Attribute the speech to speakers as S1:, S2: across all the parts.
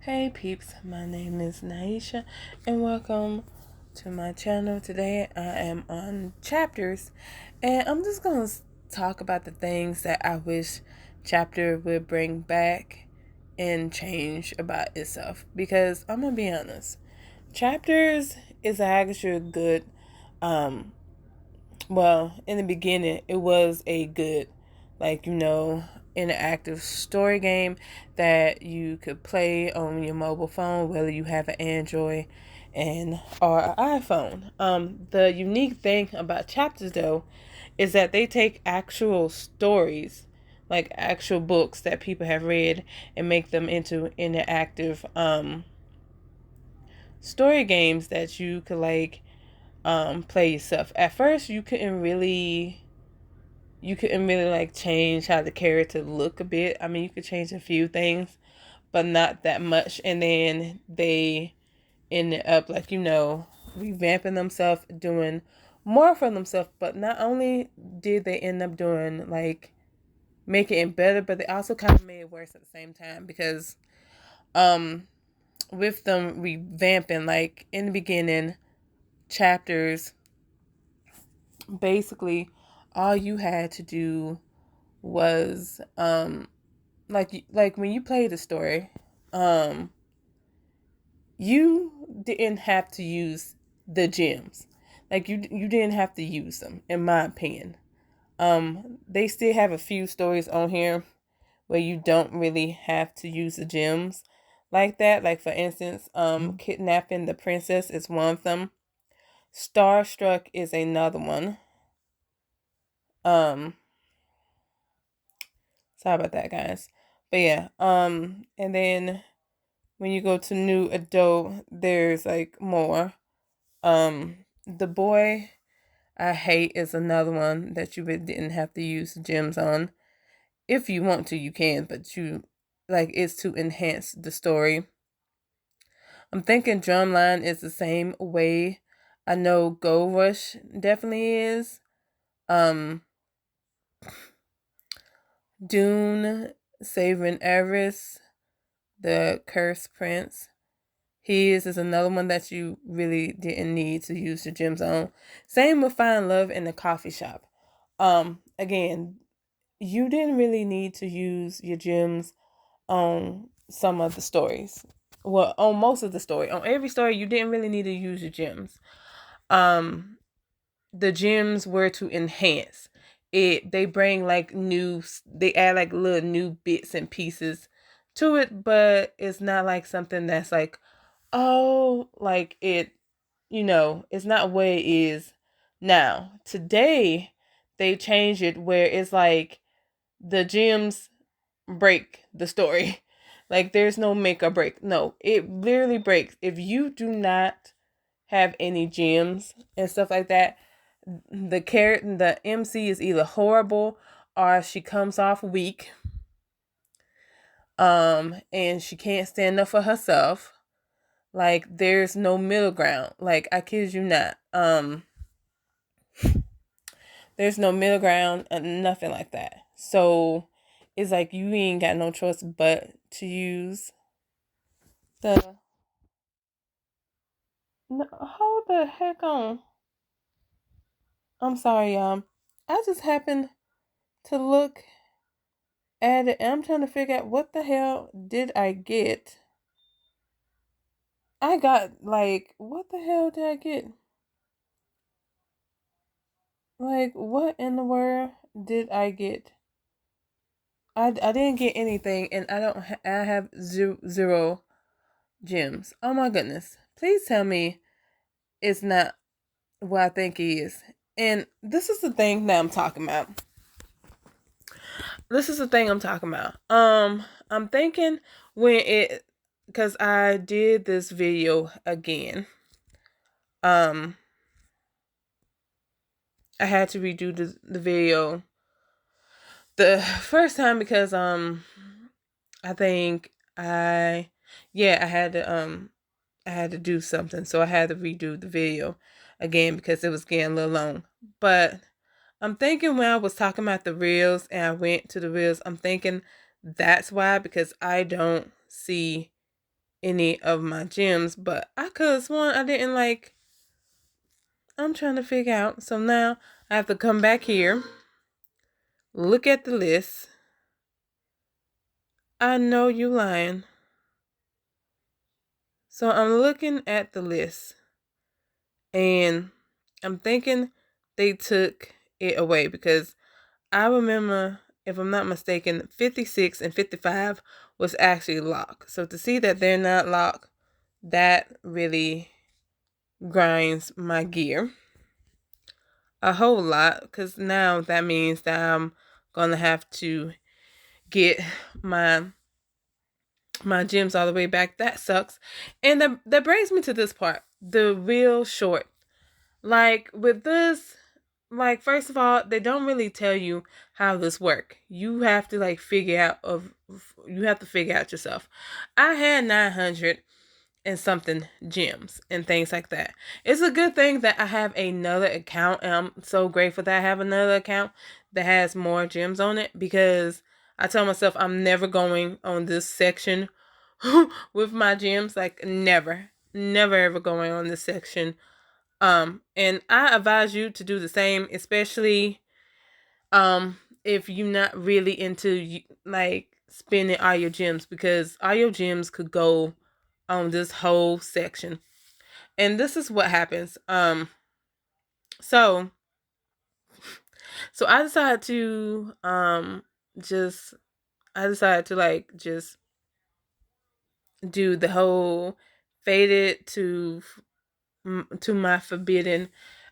S1: Hey peeps, my name is Naisha and welcome to my channel. Today I am on chapters and I'm just going to talk about the things that I wish chapter would bring back and change about itself, because I'm going to be honest. Chapters is actually a good in the beginning, it was a good, interactive story game that you could play on your mobile phone, whether you have an Android and or an iPhone. The unique thing about chapters, though, is that they take actual stories, like actual books that people have read, and make them into interactive story games that you could play yourself. At first, you couldn't really like change how the character look a bit. I mean, you could change a few things, but not that much. And then they ended up revamping themselves, doing more for themselves. But not only did they end up doing making it better, but they also kind of made it worse at the same time, because um with them revamping, like in the beginning chapters, basically all you had to do was like when you play the story, um you didn't have to use the gems. Like you didn't have to use them, in my opinion. They still have a few stories on here where you don't really have to use the gems like that. Like, for instance, kidnapping the princess is one of them. Starstruck is another one. um Sorry about that, guys. But yeah, and then when you go to new adult, there's like more. The boy I hate is another one that you really didn't have to use gems on. If you want to, you can, but it's to enhance the story. I'm thinking Drumline is the same way. I know Gold Rush definitely is. Um, Dune, Saving Eris, The Cursed Prince. His is another one that you really didn't need to use the gems on. Same with Find Love in the Coffee Shop. Again, you didn't really need to use your gems on some of the stories. Well, on most of the story. On every story, you didn't really need to use your gems. Um, the gems were to enhance it. They bring they add like little new bits and pieces to it, but it's not like something that's like, oh, like it's not what it is now. Today, they changed it where it's like the gems break the story. Like, there's no make or break. No, it literally breaks. If you do not have any gems and stuff like that, the MC is either horrible or she comes off weak. And she can't stand up for herself. Like, there's no middle ground. Like, I kid you not. There's no middle ground and nothing like that. So it's like you ain't got no choice but to use the no, hold the heck on. I'm sorry, I just happened to look at it and I'm trying to figure out what the hell did I get. I got what the hell did I get? Like, what in the world did I get? I didn't get anything, and I have zero gems. Oh my goodness! Please tell me it's not what I think it is. And this is the thing that I'm talking about. This is the thing I'm talking about. I'm thinking because I did this video again. Um, I had to redo the video the first time because I think I had to do something, so I had to redo the video again because it was getting a little long. But I'm thinking when I was talking about the reels and I went to the reels, I'm thinking that's why, because I don't see any of my gems, but I could have sworn I didn't like. I'm trying to figure out. So now I have to come back here, look at the list. I know you lying. So I'm looking at the list and I'm thinking they took it away because I remember, if I'm not mistaken, 56 and 55 was actually locked. So to see that they're not locked, that really grinds my gear a whole lot, because now that means that I'm gonna have to get my gems all the way back. That sucks. And that brings me to this part, the real short. Like with this, like first of all, they don't really tell you how this work. You have to like figure out yourself. I had 900 and something gems and things like that. It's a good thing that I have another account, and I'm so grateful that I have another account that has more gems on it, because I tell myself I'm never going on this section with my gems. Like never ever going on this section. And I advise you to do the same, especially if you're not really into like spending all your gems, because all your gems could go on this whole section. And this is what happens. So I decided to just like just do the whole faded to my forbidden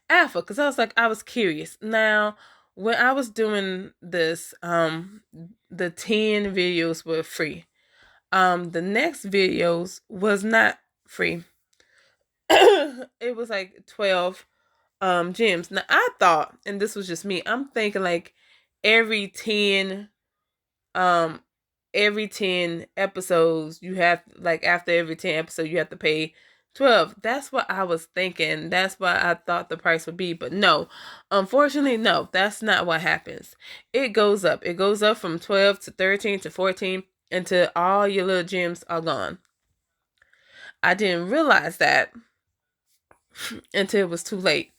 S1: alpha, because I was curious. Now, when I was doing this, the 10 videos were free. The next videos was not free. It was like 12 gems. Now I thought, and this was just me, I'm thinking like every 10 um every 10 episodes you have, like after every 10 episodes you have to pay 12. That's what I was thinking. That's what I thought the price would be. But no, unfortunately, no, that's not what happens. It goes up. It goes up from 12 to 13 to 14 until all your little gems are gone. I didn't realize that until it was too late.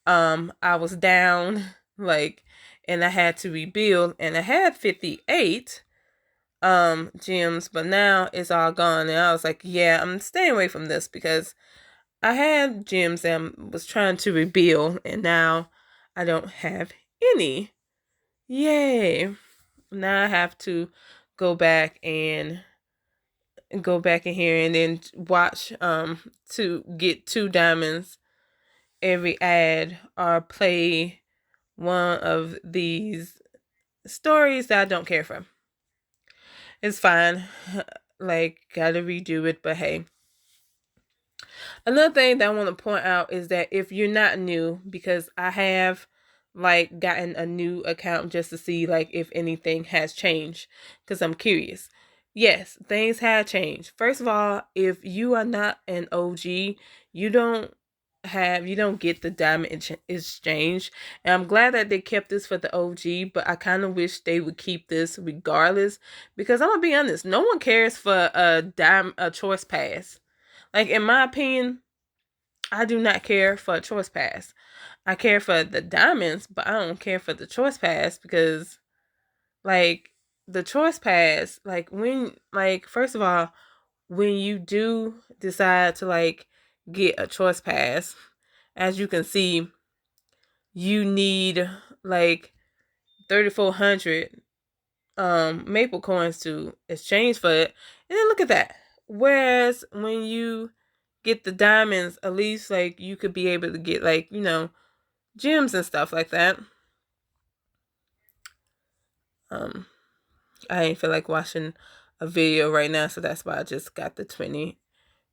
S1: I was down, like, and I had to rebuild, and I had 58 gems, but now it's all gone. And I was like, yeah, I'm staying away from this, because I had gems and was trying to rebuild, and now I don't have any. Yay. Now I have to go back in here and then watch to get 2 diamonds every ad, or play one of these stories that I don't care for. It's fine. Like, gotta redo it, but hey. Another thing that I want to point out is that if you're not new, because I have like gotten a new account just to see like if anything has changed, because I'm curious. Yes, things have changed. First of all, if you are not an OG, you don't get the diamond exchange. And I'm glad that they kept this for the OG, but I kind of wish they would keep this regardless, because I'm gonna be honest, no one cares for a choice pass. Like, in my opinion, I do not care for a choice pass. I care for the diamonds, but I don't care for the choice pass, because like the choice pass, like when, like, first of all, when you do decide to like get a choice pass, as you can see, you need like 3,400 maple coins to exchange for it. And then look at that. Whereas when you get the diamonds, at least like you could be able to get like, gems and stuff like that. I ain't feel like watching a video right now, so that's why I just got the 20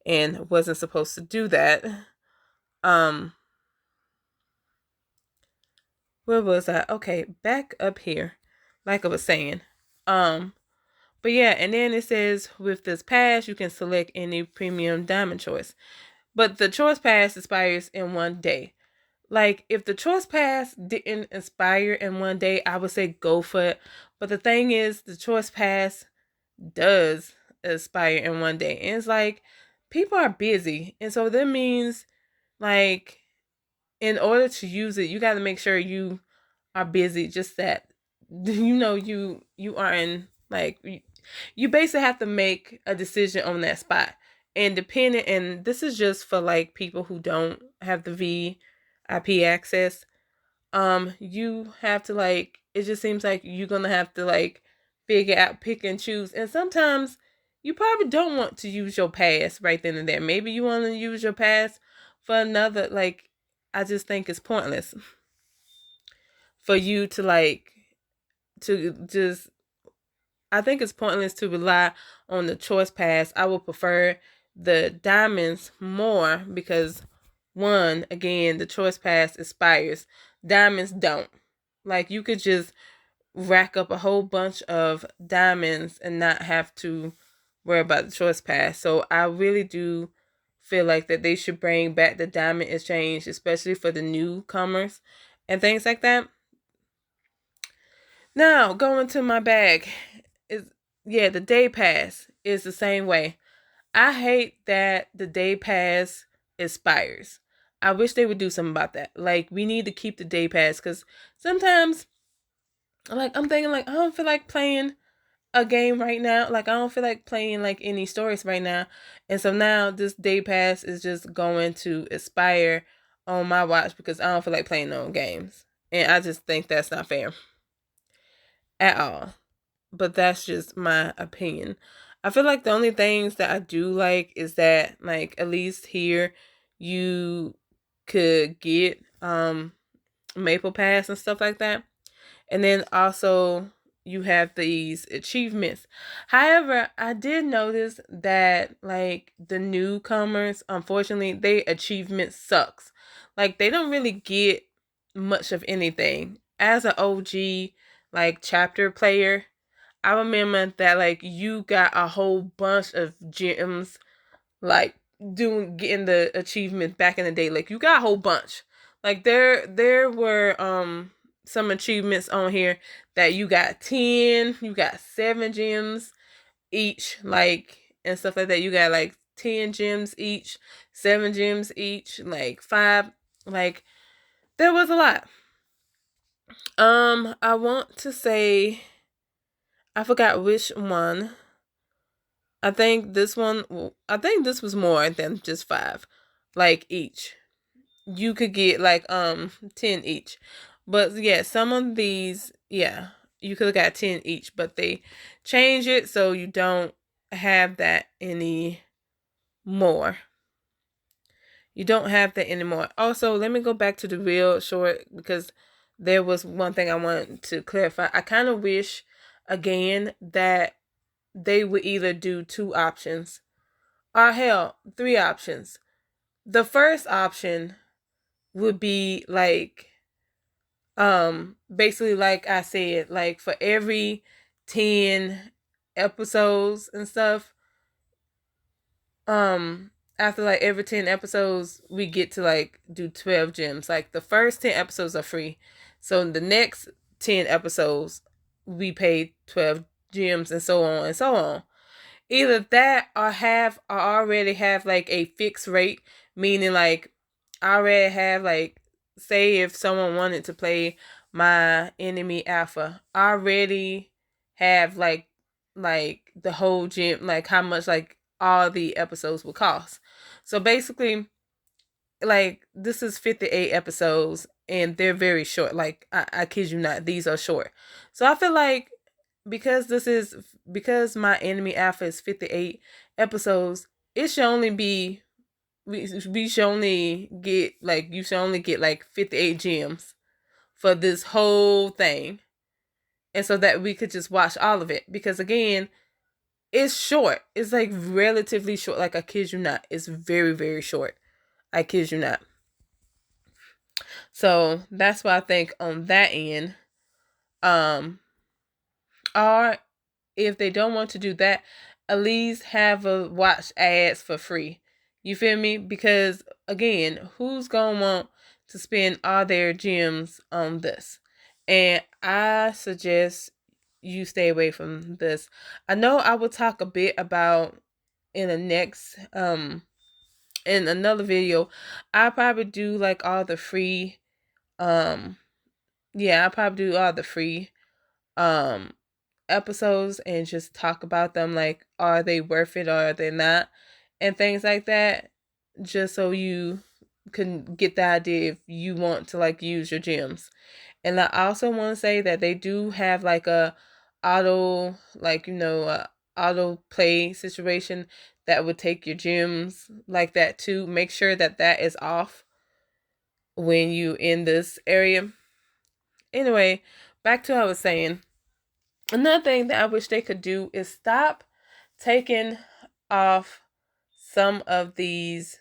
S1: and wasn't supposed to do that. Where was I? Okay, back up here. Like I was saying. But yeah, and then it says with this pass you can select any premium diamond choice. But the choice pass expires in 1 day. Like, if the choice pass didn't expire in 1 day, I would say go for it. But the thing is, the choice pass does expire in one day. And it's like people are busy. And so that means like in order to use it, you got to make sure you are busy, just that you are in like you basically have to make a decision on that spot. And depending, and this is just for like people who don't have the VIP access, you have to like, it just seems like you're gonna have to like figure out, pick and choose. And sometimes you probably don't want to use your pass right then and there. Maybe you want to use your pass for another, like, I just think it's pointless for you to like to just, I think it's pointless to rely on the choice pass. I would prefer the diamonds more because one, again, the choice pass expires. Diamonds don't. Like you could just rack up a whole bunch of diamonds and not have to worry about the choice pass. So I really do feel like that they should bring back the diamond exchange, especially for the newcomers and things like that. Now, going to my bag is, yeah, the day pass is the same way. I hate that the day pass expires. I wish they would do something about that. Like we need to keep the day pass because sometimes, like I'm thinking, like I don't feel like playing a game right now. Like I don't feel like playing like any stories right now, and so now this day pass is just going to expire on my watch because I don't feel like playing no games, and I just think that's not fair at all. But that's just my opinion. I feel like the only things that I do like is that like at least here you could get Maple Pass and stuff like that. And then also you have these achievements. However, I did notice that like the newcomers, unfortunately, they achievement sucks. Like they don't really get much of anything. As an OG like chapter player, I remember that like you got a whole bunch of gems, like doing getting the achievements back in the day. Like you got a whole bunch. Like there were some achievements on here that you got 10, you got 7 gems each, like and stuff like that. You got like 10 gems each, 7 gems each, like 5, like there was a lot. I want to say I forgot which one. I think this one, I think this was more than just 5, like each. You could get like 10 each. But yeah, some of these, yeah, you could have got 10 each, but they change it so you don't have that anymore. You don't have that anymore. Also, let me go back to the real short because there was one thing I wanted to clarify. I kind of wish again that they would either do 2 options or hell, 3 options. The first option would be like basically like I said, like for every 10 episodes and stuff, after like every 10 episodes we get to like do 12 gems. Like the first 10 episodes are free. So the next 10 episodes we pay 12 gems and so on and so on. Either that or already have like a fixed rate, meaning like I already have like, say if someone wanted to play my enemy alpha, I already have like the whole gym, like how much like all the episodes will cost. So basically, like this is 58 episodes and they're very short. Like I kid you not, these are short. So I feel like because my enemy alpha is 58 episodes, it should only be we should only get like you should only get like 58 gems for this whole thing. And so that we could just watch all of it. Because again, it's short. It's like relatively short. Like I kid you not. It's very, very short. I kid you not. So that's what I think on that end. Or if they don't want to do that, at least have a watch ads for free. You feel me? Because again, who's gonna want to spend all their gems on this? And I suggest you stay away from this. I know I will talk a bit about in the next in another video. I'll probably do like all the free I'll probably do all the free um episodes and just talk about them, like are they worth it or are they not, and things like that, just so you can get the idea if you want to like use your gems. And I also want to say that they do have like a auto, like auto play situation that would take your gems like that too. Make sure that that is off when you in this area. Anyway, back to what I was saying. Another thing that I wish they could do is stop taking off some of these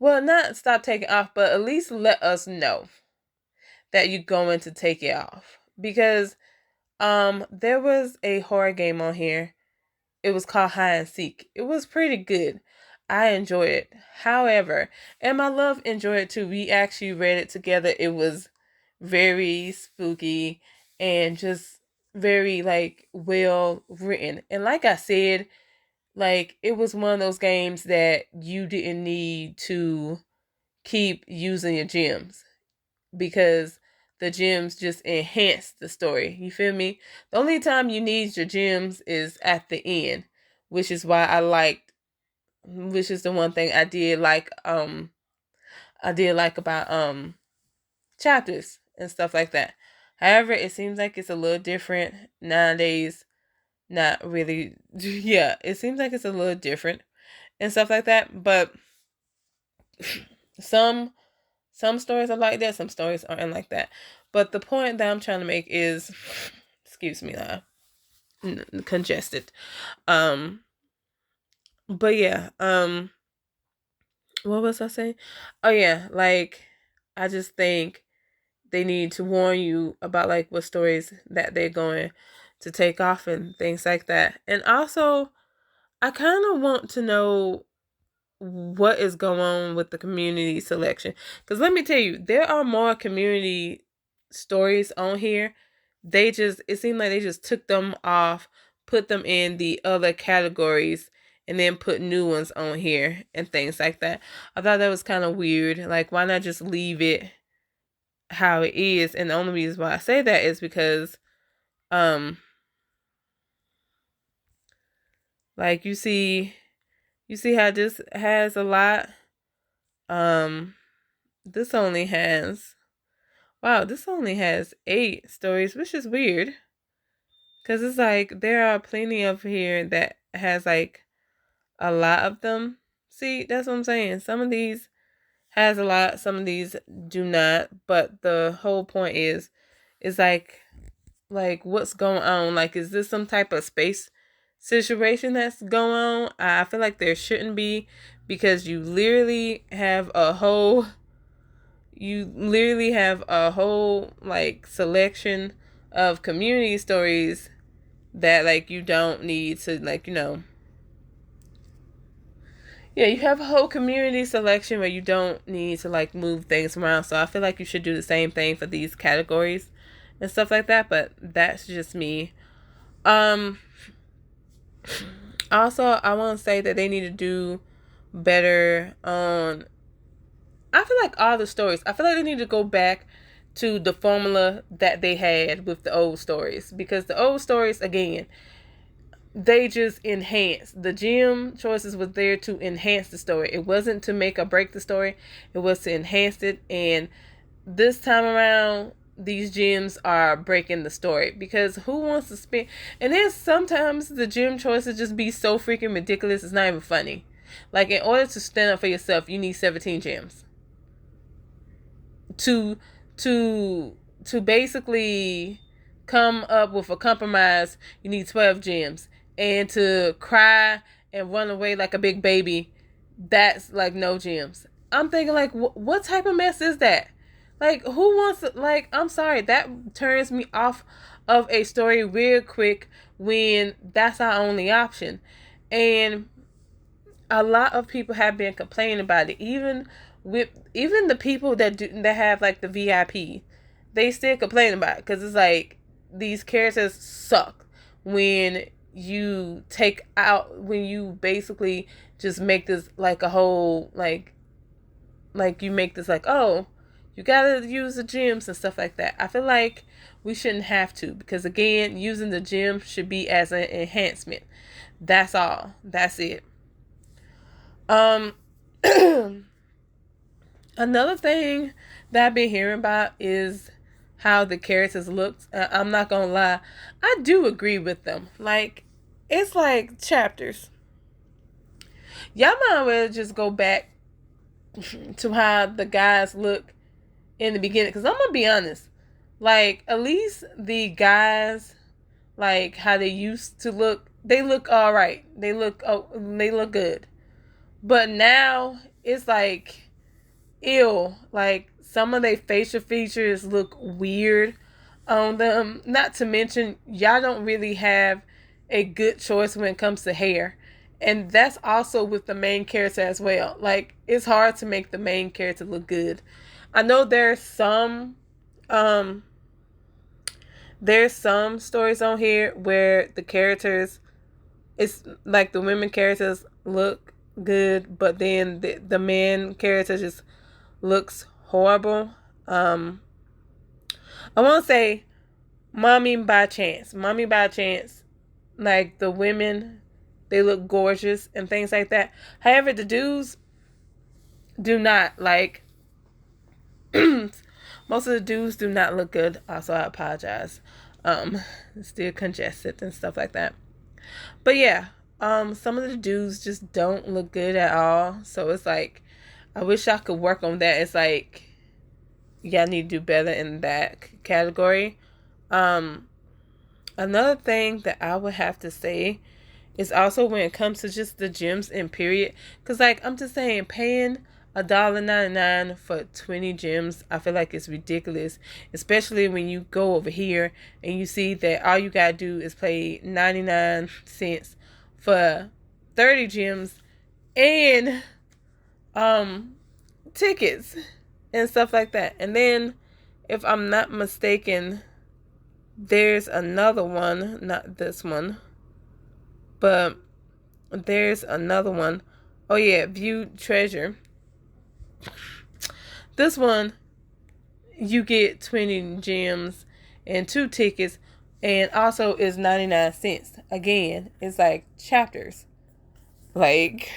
S1: well, not stop taking off, but at least let us know that you're going to take it off. Because there was a horror game on here. It was called Hide and Seek. It was pretty good. I enjoyed it. However, and my love enjoyed it too. We actually read it together. It was very spooky and just very like well written. And like I said, like it was one of those games that you didn't need to keep using your gems, because the gems just enhance the story. You feel me? The only time you need your gems is at the end, which is why which is the one thing I did like about chapters and stuff like that. However, it seems like it's a little different nowadays. Not really. Yeah, it seems like it's a little different and stuff like that, but some stories are like that, some stories aren't like that. But the point that I'm trying to make is, excuse me, congested. But yeah, what was I saying? Oh yeah, like I just think they need to warn you about like what stories that they're going to take off and things like that. And also, I kind of want to know what is going on with the community selection, because let me tell you, there are more community stories on here. It seemed like they just took them off, put them in the other categories, and then put new ones on here and things like that. I thought that was kind of weird. Like, why not just leave it how it is? And the only reason why I say that is because like you see how this has a lot. This only has, wow, this only has 8 stories, which is weird. Because it's like, there are plenty of here that has like a lot of them. See, that's what I'm saying. Some of these has a lot, some of these do not. But the whole point is like what's going on? Like, is this some type of space situation that's going on? I feel like there shouldn't be, because you literally have a whole like selection of community stories that like you don't need to, like, yeah, you have a whole community selection where you don't need to like move things around. So I feel like you should do the same thing for these categories and stuff like that, but that's just me. Also, I want to say that they need to do better on, I feel like all the stories, I feel like they need to go back to the formula that they had with the old stories, because the old stories, again, they just enhanced. The gem choices was there to enhance the story. It wasn't to make or break the story. It was to enhance it. And this time around, these gems are breaking the story, because who wants to spend? And then sometimes the gem choices just be so freaking ridiculous. It's not even funny. Like, in order to stand up for yourself, you need 17 gems to basically come up with a compromise. You need 12 gems, and to cry and run away like a big baby, that's like no gems. I'm thinking, like, what type of mess is that? Like, who wants to, like, I'm sorry, that turns me off of a story real quick when that's our only option. And a lot of people have been complaining about it, even the people that have like the VIP. they still complain about it, because it's like these characters suck when you basically just make this like a whole like you make this like, oh, you gotta use the gems and stuff like that. I feel like we shouldn't have to, because again, using the gem should be as an enhancement. That's all. That's it. Um Another thing that I've been hearing about is how the characters looked. I'm not gonna lie, I do agree with them. Like, it's like chapters. Y'all might well just go back to how the guys look in the beginning. Because I'm gonna be honest, like, at least the guys, like how they used to look, they look all right. They look good. But now it's like, ew. Like, some of their facial features look weird on them. Not to mention, y'all don't really have a good choice when it comes to hair. And that's also with the main character as well. Like, it's hard to make the main character look good. I know um there's some stories on here where the characters, it's like the women characters look good, but then the man character just looks horrible. I won't say Mommy by Chance. Mommy by Chance, like the women, they look gorgeous and things like that. However, the dudes do not. Like, most of the dudes do not look good. Also, I apologize. Still congested and stuff like that. But yeah, some of the dudes just don't look good at all. So it's like, I wish I could work on that. It's like, y'all need to do better in that category. Another thing that I would have to say is also when it comes to just the gems and period. Because, like, I'm just saying, paying $1.99 for 20 gems, I feel like it's ridiculous. Especially when you go over here and you see that all you gotta do is pay 99 cents for 30 gems and tickets and stuff like that. And then, if I'm not mistaken, there's another one, not this one, but there's another one. Oh yeah, View Treasure. This one, you get 20 gems and 2 tickets, and also is 99 cents. Again, it's like chapters. Like,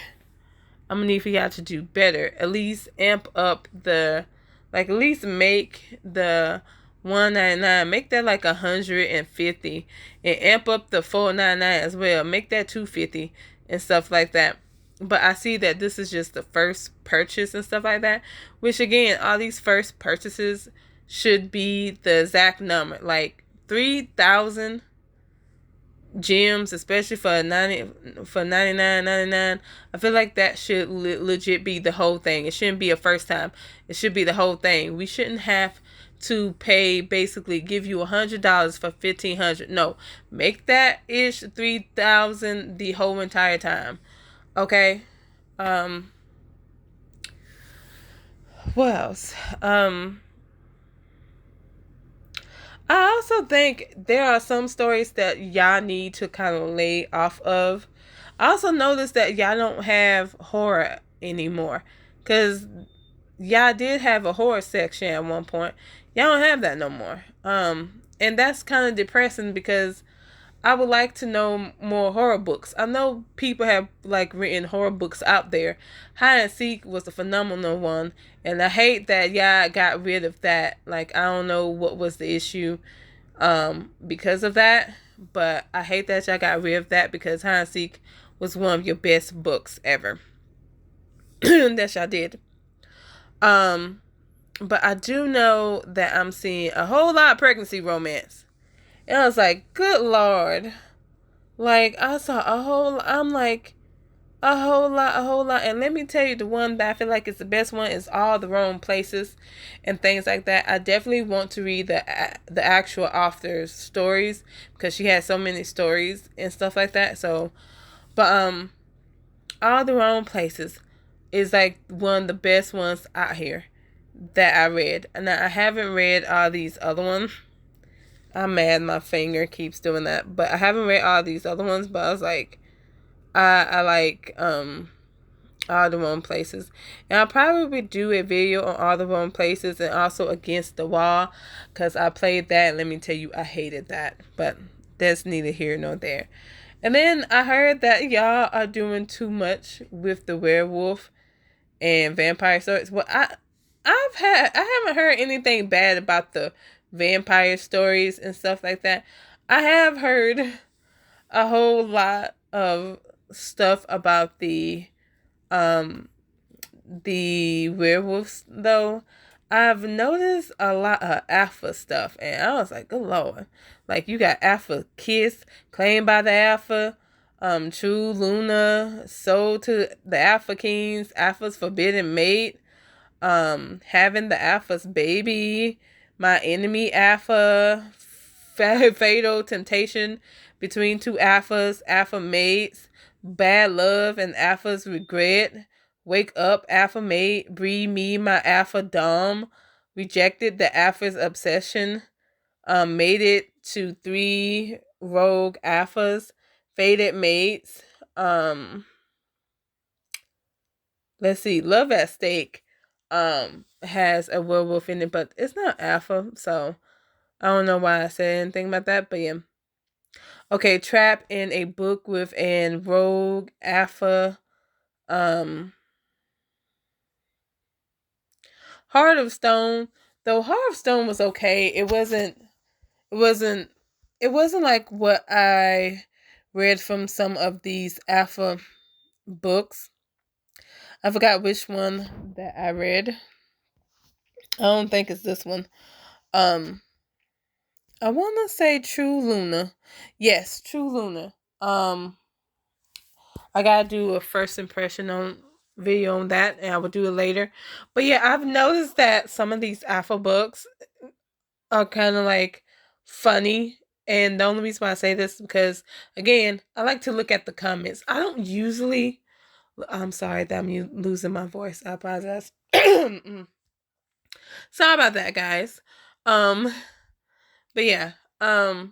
S1: I'm gonna need for y'all to do better. At least amp up at least make the $1.99, make that like $150, and amp up the $4.99 as well. Make that $2.50 and stuff like that. But I see that this is just the first purchase and stuff like that, which again, all these first purchases should be the exact number, like 3,000 gems, especially for 99.99. I feel like that should legit be the whole thing. It shouldn't be a first time. It should be the whole thing. We shouldn't have to pay, basically give you $100 for 1,500. No, make that ish 3,000 the whole entire time. Okay. What else? I also think there are some stories that y'all need to kind of lay off of. I also noticed that y'all don't have horror anymore, because y'all did have a horror section at one point. Y'all don't have that no more. And that's kind of depressing, because I would like to know more horror books. I know people have like written horror books out there. Hide and Seek was a phenomenal one, and I hate that y'all got rid of that. Like, I don't know what was the issue because of that, but I hate that y'all got rid of that, because Hide and Seek was one of your best books ever. That y'all did. But I do know that I'm seeing a whole lot of pregnancy romance. And I was like, good Lord. Like, I saw I'm like, a whole lot. And let me tell you, the one that I feel like is the best one is All the Wrong Places and things like that. I definitely want to read the actual author's stories, because she has so many stories and stuff like that. So, but, All the Wrong Places is like one of the best ones out here. that I read. And I haven't read all these other ones. I'm mad my finger keeps doing that. But I haven't read all these other ones, but I was like, I like All the Wrong Places. And I'll probably do a video on All the Wrong Places and also Against the Wall, because I played that and let me tell you, I hated that. But that's neither here nor there. And then I heard that y'all are doing too much with the werewolf and vampire stories. Well, I haven't heard anything bad about the vampire stories and stuff like that. I have heard a whole lot of stuff about um the werewolves though. I've noticed a lot of alpha stuff, and I was like, good lord. Like, you got Alpha Kiss, Claimed by the Alpha, True Luna, Sold to the Alpha Kings, Alpha's Forbidden Mate, Having the Alpha's Baby, My Enemy Alpha, Fatal Temptation Between Two Alphas, Alpha Mates, Bad Love and Alpha's Regret, Wake Up Alpha Mate, Breed Me My Alpha Dom, Rejected the Alpha's Obsession, Made It to 3 Rogue Alphas, Faded Mates, let's see, Love at Stake has a werewolf in it, but it's not alpha, so I don't know why I said anything about that, but yeah. Okay, Trapped in a Book with an Rogue Alpha. Heart of Stone. Though Heart of Stone was okay, it wasn't it wasn't like what I read from some of these alpha books. I forgot which one that I read. I don't think it's this one. Um I want to say True Luna. Yes, True Luna. I gotta do a first impression on video on that, and I will do it later. But yeah, I've noticed that some of these alpha books are kind of like funny, and the only reason why I say this is because, again, I like to look at the comments. I don't usually. I'm sorry that I'm losing my voice. I apologize. Sorry about that, guys. Um, but yeah, I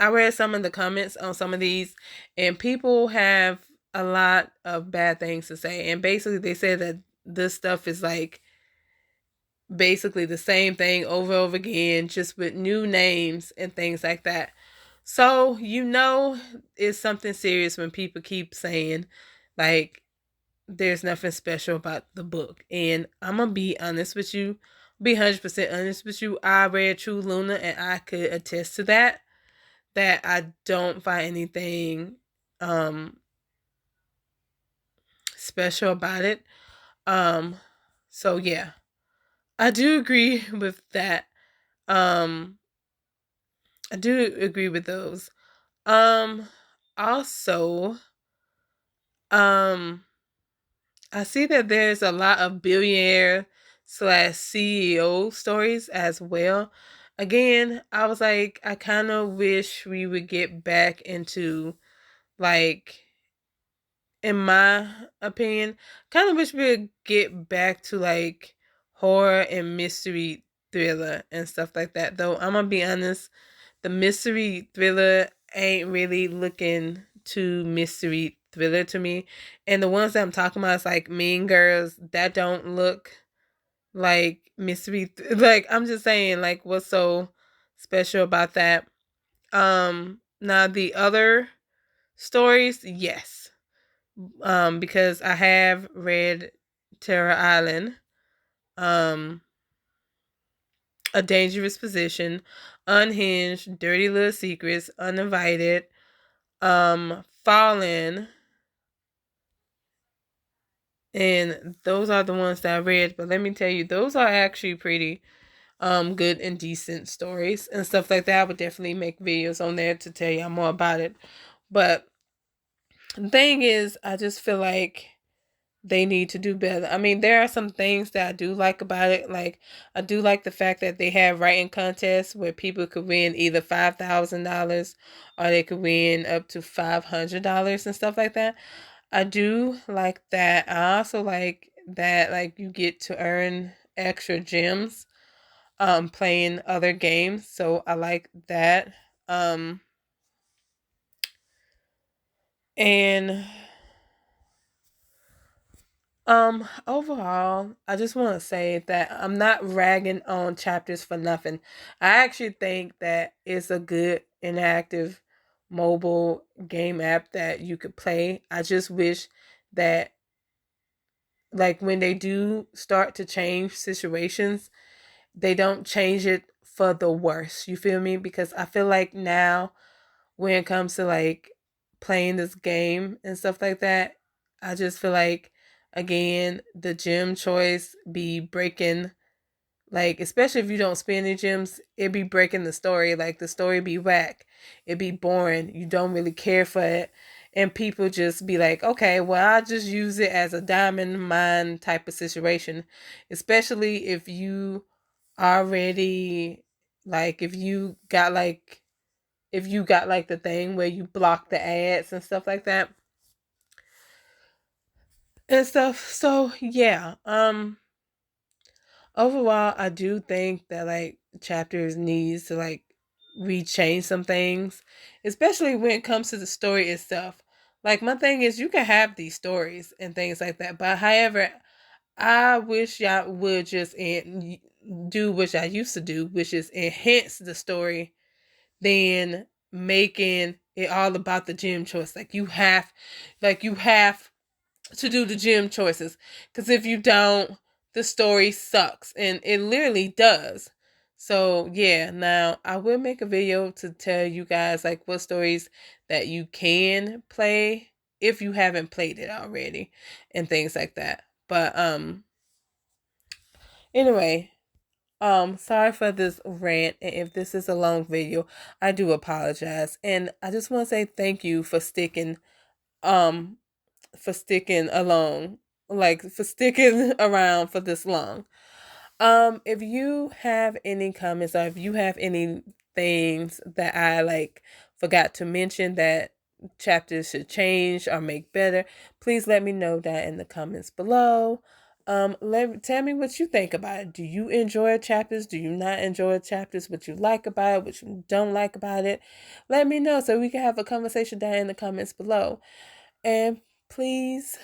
S1: read some of the comments on some of these, and people have a lot of bad things to say. And basically, they said that this stuff is like basically the same thing over and over again, just with new names and things like that. So, it's something serious when people keep saying, like, there's nothing special about the book. And I'm going to be honest with you, be 100% honest with you. I read True Luna, and I could attest to that I don't find anything special about it. So yeah, I do agree with that. I do agree with those. Also, I see that there's a lot of billionaire slash CEO stories as well. Again, I was like, I kind of wish we would get back into, like, in my opinion, kind of wish we would get back to like horror and mystery thriller and stuff like that. Though I'm gonna be honest, the mystery thriller ain't really looking too mystery thriller to me. And the ones that I'm talking about is like Mean Girls, that don't look like mystery. Like, I'm just saying, like, what's so special about that? Now the other stories, yes, because I have read Terror Island, um, A Dangerous Position, Unhinged, Dirty Little Secrets, Uninvited, Fallen, and those are the ones that I read. But let me tell you, those are actually pretty good and decent stories and stuff like that. I would definitely make videos on there to tell y'all more about it. But the thing is, I just feel like they need to do better. I mean, there are some things that I do like about it. Like, I do like the fact that they have writing contests where people could win either $5,000 or they could win up to $500 and stuff like that. I do like that. I also like that, like, you get to earn extra gems playing other games. So I like that. And overall, I just want to say that I'm not ragging on chapters for nothing. I actually think that it's a good interactive mobile game app that you could play. I just wish that like when they do start to change situations, they don't change it for the worse. You feel me? Because I feel like now when it comes to like playing this game and stuff like that, I just feel like again the gym choice be breaking, like especially if you don't spend any gems, it be breaking the story. Like the story be whack, it be boring. You don't really care for it, and people just be like, okay, well I'll just use it as a diamond mine type of situation. Especially if you already like if you got like the thing where you block the ads and stuff like that and stuff. So yeah, overall I do think that like chapters needs to like rechange some things, especially when it comes to the story itself. Like my thing is you can have these stories and things like that, but however, I wish y'all would just do what I used to do, which is enhance the story than making it all about the gym choice. Like you have to do the gym choices, because if you don't, the story sucks, and it literally does. So yeah, now I will make a video to tell you guys like what stories that you can play if you haven't played it already and things like that. But anyway, sorry for this rant, and if this is a long video, I do apologize. And I just want to say thank you um for sticking along, like for sticking around for this long. If you have any comments or if you have any things that I like forgot to mention that chapters should change or make better, please let me know that in the comments below. Tell me what you think about it. Do you enjoy chapters? Do you not enjoy chapters? What you like about it? What you don't like about it? Let me know so we can have a conversation down in the comments below. And please,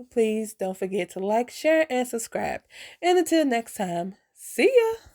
S1: please don't forget to like, share, and subscribe. And until next time, see ya.